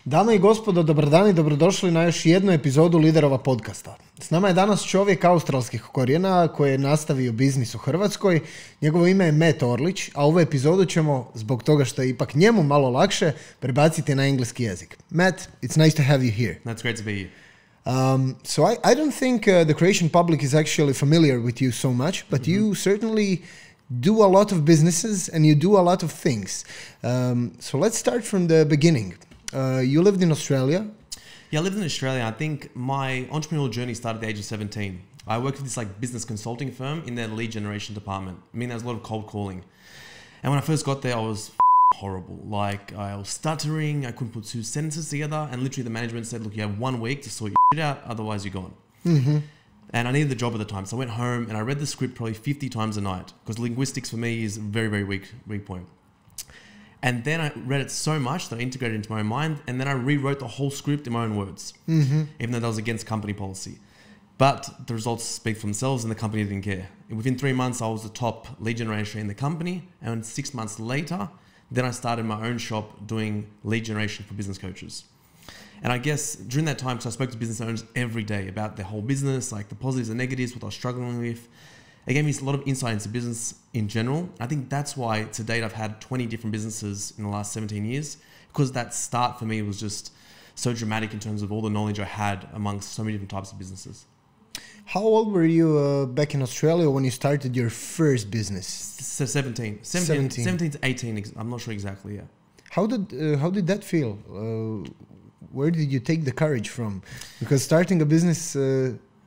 Dame i gospodo, dobar dan i dobrodošli na još jednu epizodu Liderova podcasta. S nama je danas čovjek australskih korijena koji je nastavio biznis u Hrvatskoj. Njegovo ime je Matt Orlić, a ovu epizodu ćemo, zbog toga što je ipak njemu malo lakše, prebaciti na engleski jezik. Matt, it's nice to have you here. That's great to be here. So I don't think the Croatian public is actually familiar with you so much, but you certainly do a lot of businesses and you do a lot of things. So let's start from the beginning. You lived in Australia. Yeah, I lived in Australia. I think my entrepreneurial journey started at the age of 17. I worked with this business consulting firm in their lead generation department. I mean, there was a lot of cold calling. And when I first got there, I was horrible. I was stuttering. I couldn't put two sentences together. And literally the management said, look, you have 1 week to sort your shit out. Otherwise, you're gone. Mm-hmm. And I needed the job at the time. So I went home and I read the script probably 50 times a night because linguistics for me is a very, very weak point. And then I read it so much that I integrated it into my own mind. And then I rewrote the whole script in my own words, even though that was against company policy. But the results speak for themselves and the company didn't care. Within 3 months, I was the top lead generator in the company. And 6 months later, then I started my own shop doing lead generation for business coaches. And I guess during that time, because I spoke to business owners every day about their whole business, like the positives and negatives, what I was struggling with, it gave me a lot of insight into business in general. I think that's why to date I've had 20 different businesses in the last 17 years, because that start for me was just so dramatic in terms of all the knowledge I had amongst so many different types of businesses. How old were you back in Australia when you started your first business? So 17 to 18, I'm not sure exactly, yeah. How did that feel? Where did you take the courage from? Because starting a business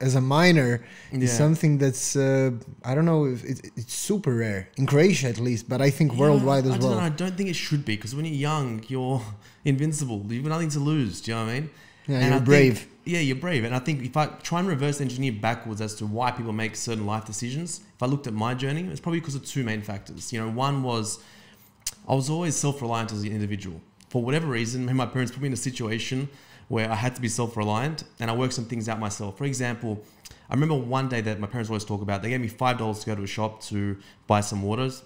as a minor is something that's, I don't know, if it's super rare. In Croatia at least, but I think worldwide as well. I don't think it should be, because when you're young, you're invincible. You've got nothing to lose, do you know what I mean? Yeah, and you're brave. You're brave. And I think if I try and reverse engineer backwards as to why people make certain life decisions, if I looked at my journey, it's probably because of two main factors. One was I was always self-reliant as an individual. For whatever reason, my parents put me in a situation where I had to be self-reliant and I worked some things out myself. For example, I remember one day that my parents always talk about, they gave me $5 to go to a shop to buy some waters.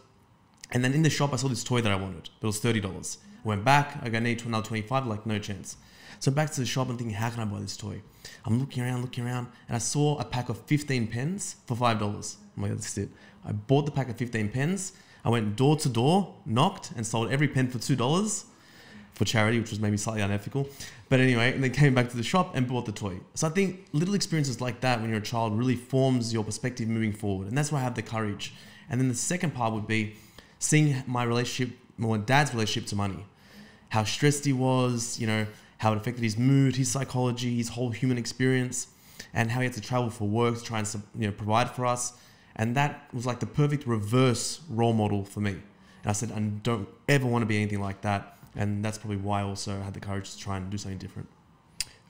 And then in the shop, I saw this toy that I wanted, but it was $30. I went back, I go, need another 25, like no chance. So back to the shop, I'm thinking, how can I buy this toy? I'm looking around, and I saw a pack of 15 pens for $5. I'm like, that's it. I bought the pack of 15 pens. I went door to door, knocked, and sold every pen for $2 for charity, which was maybe slightly unethical. But anyway, and then came back to the shop and bought the toy. So I think little experiences like that when you're a child really forms your perspective moving forward. And that's why I have the courage. And then the second part would be seeing my dad's relationship to money. How stressed he was, how it affected his mood, his psychology, his whole human experience, and how he had to travel for work to try and provide for us. And that was like the perfect reverse role model for me. And I said, I don't ever want to be anything like that. And that's probably why I also had the courage to try and do something different.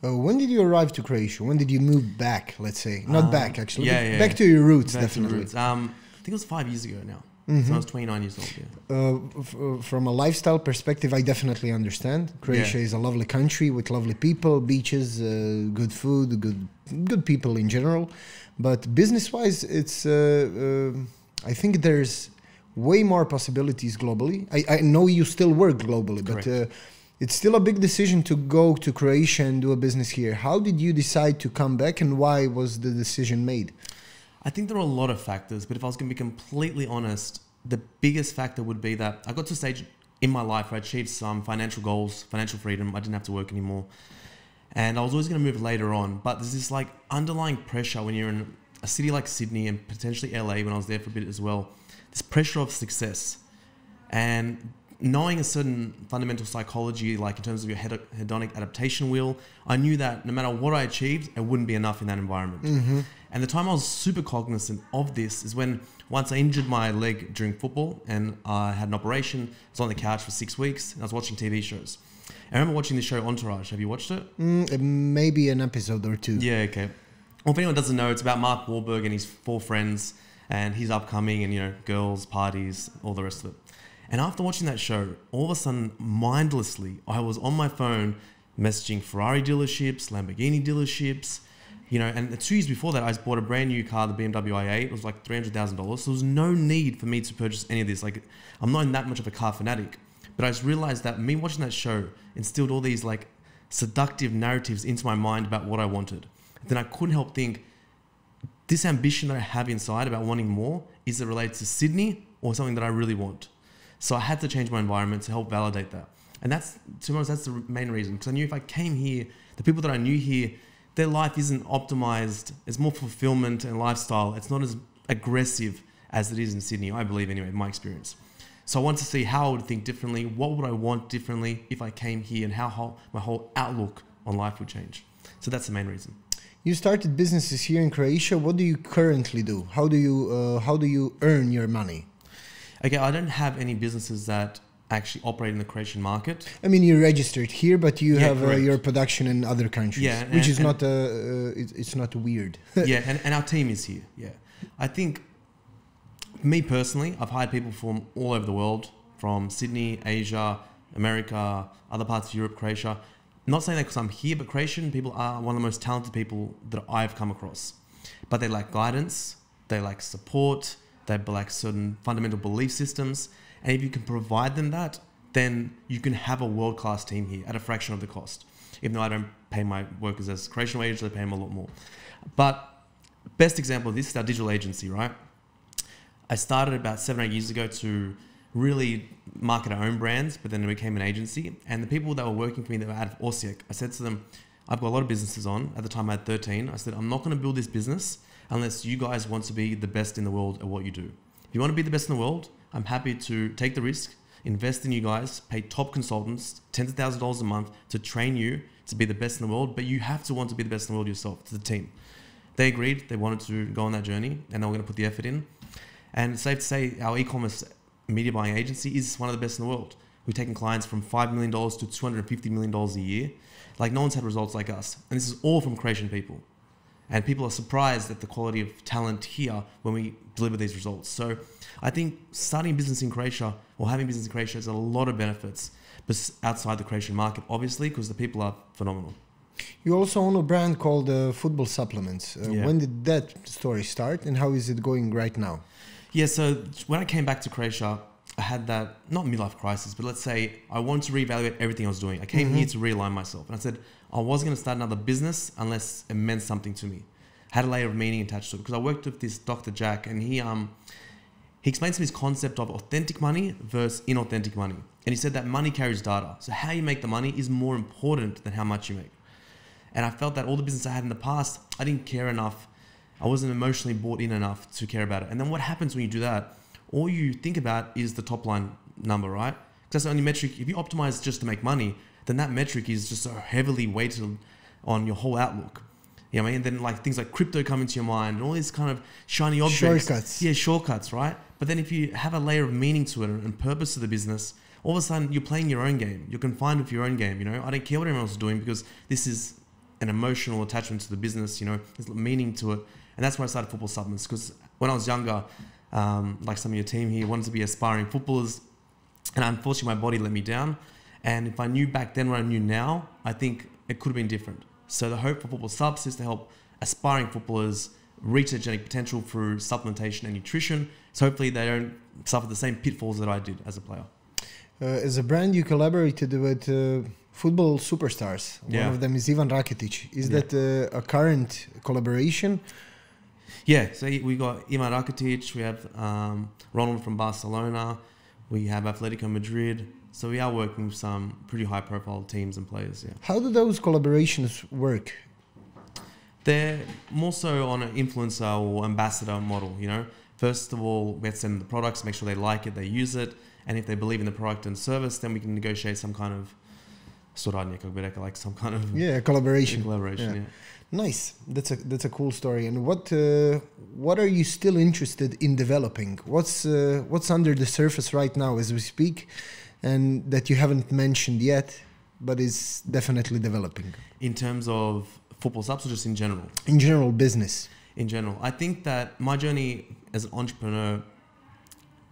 When did you arrive to Croatia? When did you move back, let's say? Not back, actually. Back to your roots, definitely. I think it was 5 years ago now. Mm-hmm. So I was 29 years old, From a lifestyle perspective, I definitely understand. Croatia is a lovely country with lovely people, beaches, good food, good people in general. But business-wise, it's I think there's way more possibilities globally. I know you still work globally, Correct. But it's still a big decision to go to Croatia and do a business here. How did you decide to come back and why was the decision made? I think there are a lot of factors, but if I was going to be completely honest, the biggest factor would be that I got to a stage in my life where I achieved some financial goals, financial freedom. I didn't have to work anymore. And I was always going to move later on. But there's this underlying pressure when you're in a city like Sydney and potentially LA when I was there for a bit as well. This pressure of success and knowing a certain fundamental psychology, like in terms of your hedonic adaptation wheel, I knew that no matter what I achieved, it wouldn't be enough in that environment. Mm-hmm. And the time I was super cognizant of this is when once I injured my leg during football and I had an operation, I was on the couch for 6 weeks and I was watching TV shows. I remember watching the show Entourage. Have you watched it? Maybe an episode or two. Yeah, okay. Well, if anyone doesn't know, it's about Mark Wahlberg and his 4 friends and he's upcoming and, girls, parties, all the rest of it. And after watching that show, all of a sudden, mindlessly, I was on my phone messaging Ferrari dealerships, Lamborghini dealerships, and 2 years before that, I bought a brand new car, the BMW i8. It was like $300,000. So there was no need for me to purchase any of this. I'm not that much of a car fanatic. But I just realized that me watching that show instilled all these seductive narratives into my mind about what I wanted. Then I couldn't help think, this ambition that I have inside about wanting more, is it related to Sydney or something that I really want? So I had to change my environment to help validate that. And that's, to be honest, that's the main reason. Because I knew if I came here, the people that I knew here, their life isn't optimized. It's more fulfillment and lifestyle. It's not as aggressive as it is in Sydney, I believe anyway, in my experience. So I wanted to see how I would think differently. What would I want differently if I came here, and how my whole outlook on life would change. So that's the main reason. You started businesses here in Croatia. What do you currently do? How do you earn your money? Okay, I don't have any businesses that actually operate in the Croatian market. I mean, you're registered here, but you have correct. your production in other countries, Yeah, which is not it's not weird. Yeah, and our team is here. Yeah, I think me personally, I've hired people from all over the world, from Sydney, Asia, America, other parts of Europe, Croatia. Not saying that because I'm here, but Croatian people are one of the most talented people that I've come across. But they lack guidance, they lack support, they lack certain fundamental belief systems. And if you can provide them that, then you can have a world-class team here at a fraction of the cost. Even though I don't pay my workers as Croatian wages, I pay them a lot more. But best example of this is our digital agency, right? I started about 7 or 8 years ago to really market our own brands, but then it became an agency. And the people that were working for me that were out of Osijek, I said to them, I've got a lot of businesses on. At the time I had 13. I said, I'm not going to build this business unless you guys want to be the best in the world at what you do. If you want to be the best in the world, I'm happy to take the risk, invest in you guys, pay top consultants, tens of thousands of dollars a month to train you to be the best in the world, but you have to want to be the best in the world yourself, to the team. They agreed, they wanted to go on that journey, and they were going to put the effort in. And it's safe to say our e-commerce media buying agency is one of the best in the world. We've taken clients from $5 million to $250 million a year. Like, no one's had results like us. And this is all from Croatian people. And people are surprised at the quality of talent here when we deliver these results. So I think starting a business in Croatia or having business in Croatia has a lot of benefits, but outside the Croatian market, obviously, because the people are phenomenal. You also own a brand called Football Supplements. Yeah. When did that story start, and how is it going right now? Yeah, so when I came back to Croatia, I had that, not midlife crisis, but let's say I wanted to reevaluate everything I was doing. I came here to realign myself. And I said, I wasn't going to start another business unless it meant something to me. Had a layer of meaning attached to it. Because I worked with this Dr. Jack, and he explained to me his concept of authentic money versus inauthentic money. And he said that money carries data. So how you make the money is more important than how much you make. And I felt that all the business I had in the past, I didn't care enough. I wasn't emotionally bought in enough to care about it. And then what happens when you do that? All you think about is the top line number, right? Because that's the only metric. If you optimize just to make money, then that metric is just so heavily weighted on your whole outlook. You know what I mean? And then like things like crypto come into your mind and all these kind of shiny objects. Shortcuts. Yeah, shortcuts, right? But then if you have a layer of meaning to it and purpose to the business, all of a sudden you're playing your own game. You're confined with your own game, you know? I don't care what everyone else is doing because this is an emotional attachment to the business, you know? There's meaning to it. And that's when I started Football Supplements, because when I was younger, like some of your team here, wanted to be aspiring footballers, and unfortunately my body let me down. And if I knew back then what I knew now, I think it could have been different. So the hope for Football Subs is to help aspiring footballers reach their genetic potential through supplementation and nutrition. So hopefully they don't suffer the same pitfalls that I did as a player. As a brand, you collaborated with football superstars. Yeah. One of them is Ivan Rakitic. Is that a current collaboration? Yeah, so we got Ivan Rakitic, we have Ronald from Barcelona, we have Atletico Madrid. So we are working with some pretty high-profile teams and players, yeah. How do those collaborations work? They're more so on an influencer or ambassador model, you know. First of all, we have to send them the products, make sure they like it, they use it. And if they believe in the product and service, then we can negotiate some kind of like some kind of collaboration. Yeah. Nice. That's a cool story. And what are you still interested in developing? What's under the surface right now as we speak, and that you haven't mentioned yet, but is definitely developing? In terms of Football Subs or just in general? In general, business. In general, I think that my journey as an entrepreneur,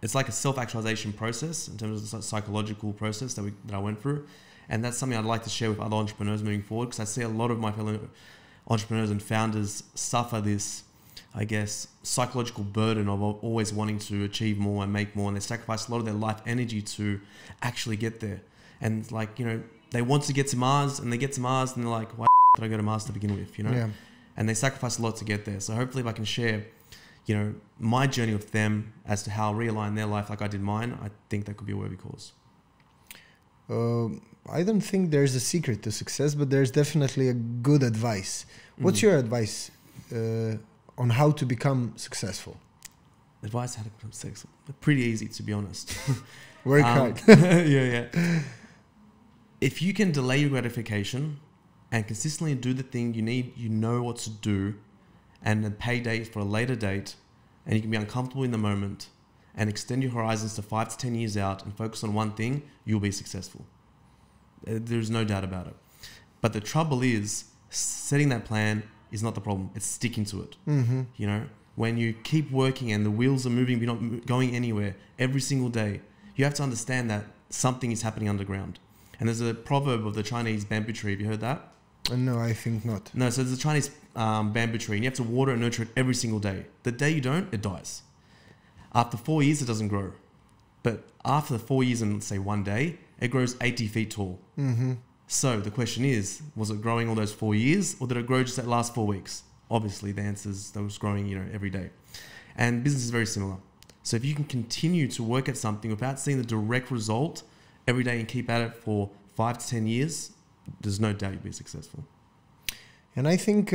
it's like a self-actualization process in terms of the psychological process that I went through. And that's something I'd like to share with other entrepreneurs moving forward, because I see a lot of my fellow entrepreneurs and founders suffer this, I guess, psychological burden of always wanting to achieve more and make more, and they sacrifice a lot of their life energy to actually get there. And like, you know, they want to get to Mars, and they get to Mars, and they're like, why did I go to Mars to begin with, you know? Yeah. And they sacrifice a lot to get there. So hopefully if I can share, you know, my journey with them as to how I realign their life like I did mine, I think that could be a worthy cause. I don't think there's a secret to success, but there's definitely a good advice. What's your advice on how to become successful? Advice how to become successful? Pretty easy, to be honest. Work hard. Yeah. If you can delay your gratification and consistently do the thing you need, you know what to do, and then pay date for a later date, and you can be uncomfortable in the moment and extend your horizons to 5 to 10 years out and focus on one thing, you'll be successful. There's no doubt about it. But the trouble is, setting that plan is not the problem. It's sticking to it. Mm-hmm. You know, when you keep working and the wheels are moving, you're not going anywhere every single day, you have to understand that something is happening underground. And there's a proverb of the Chinese bamboo tree. Have you heard that? No, I think not. No, so there's a Chinese bamboo tree, and you have to water and nurture it every single day. The day you don't, it dies. After 4 years, it doesn't grow. But after the 4 years and, say, 1 day, it grows 80 feet tall. Mm-hmm. So the question is, was it growing all those 4 years, or did it grow just that last 4 weeks? Obviously, the answer is that it was growing, you know, every day. And business is very similar. So if you can continue to work at something without seeing the direct result every day and keep at it for 5 to 10 years, there's no doubt you'll be successful. And I think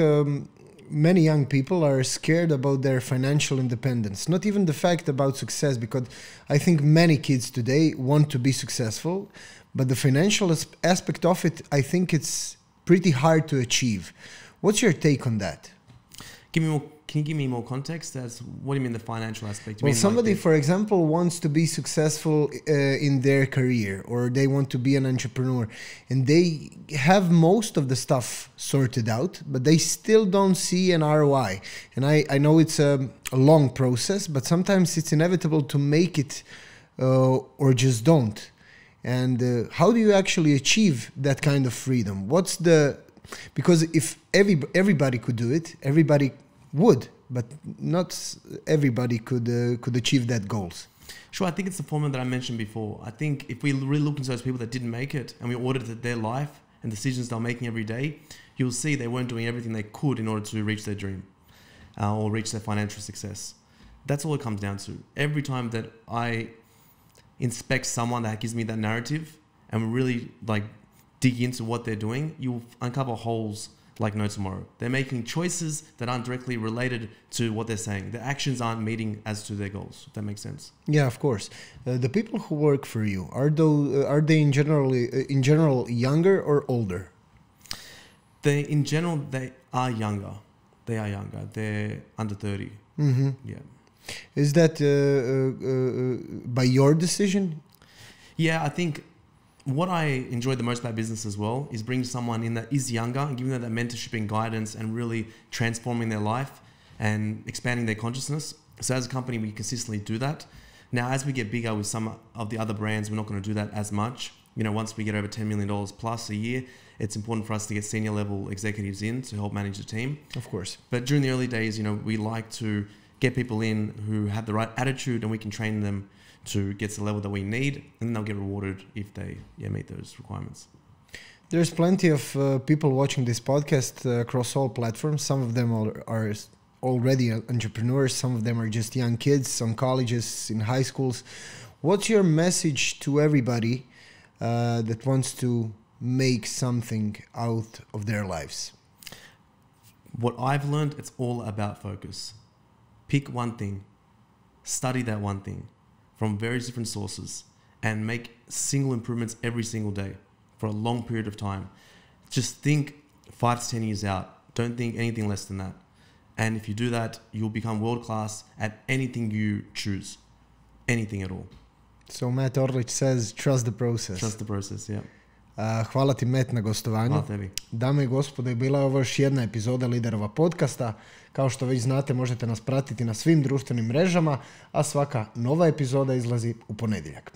many young people are scared about their financial independence. Not even the fact about success, because I think many kids today want to be successful, but the financial aspect of it, I think it's pretty hard to achieve. What's your take on that? Can you give me more context? What do you mean the financial aspect? Well, somebody, for example, wants to be successful in their career, or they want to be an entrepreneur, and they have most of the stuff sorted out, but they still don't see an ROI. And I know it's a long process, but sometimes it's inevitable to make it or just don't. And how do you actually achieve that kind of freedom? Because if everybody could do it, everybody would, but not everybody could achieve that goals. Sure, I think it's the formula that I mentioned before. I think if we really look into those people that didn't make it and we audited their life and decisions they're making every day, you'll see they weren't doing everything they could in order to reach their dream or reach their financial success. That's all it comes down to. Every time that I inspect someone that gives me that narrative and really like dig into what they're doing, you'll uncover holes like no tomorrow. They're making choices that aren't directly related to what they're saying. Their actions aren't meeting as to their goals. If that makes sense. Yeah, of course. The people who work for you, are they in general younger or older? In general, they are younger. They're under 30. Mm-hmm. Yeah. Is that by your decision? Yeah, I think what I enjoy the most about business as well is bringing someone in that is younger and giving them that mentorship and guidance and really transforming their life and expanding their consciousness. So as a company, we consistently do that. Now, as we get bigger with some of the other brands, we're not going to do that as much. You know, once we get over $10 million plus a year, it's important for us to get senior level executives in to help manage the team. Of course. But during the early days, you know, we like to get people in who have the right attitude and we can train them to get to the level that we need, and then they'll get rewarded if they meet those requirements. There's plenty of people watching this podcast across all platforms. Some of them are already entrepreneurs. Some of them are just young kids, some colleges, in high schools. What's your message to everybody that wants to make something out of their lives? What I've learned, it's all about focus. Pick one thing, study that one thing from various different sources, and make single improvements every single day for a long period of time. Just think 5 to 10 years out. Don't think anything less than that. And if you do that, you'll become world-class at anything you choose. Anything at all. So Matt Orlić says, trust the process. Trust the process, yeah. Hvala ti, Matt, na gostovanju. Hvala tebi. Dame i gospodo, bila je ovo još jedna epizoda Liderova podcasta. Kao što već znate, možete nas pratiti na svim društvenim mrežama, a svaka nova epizoda izlazi u ponedjeljak.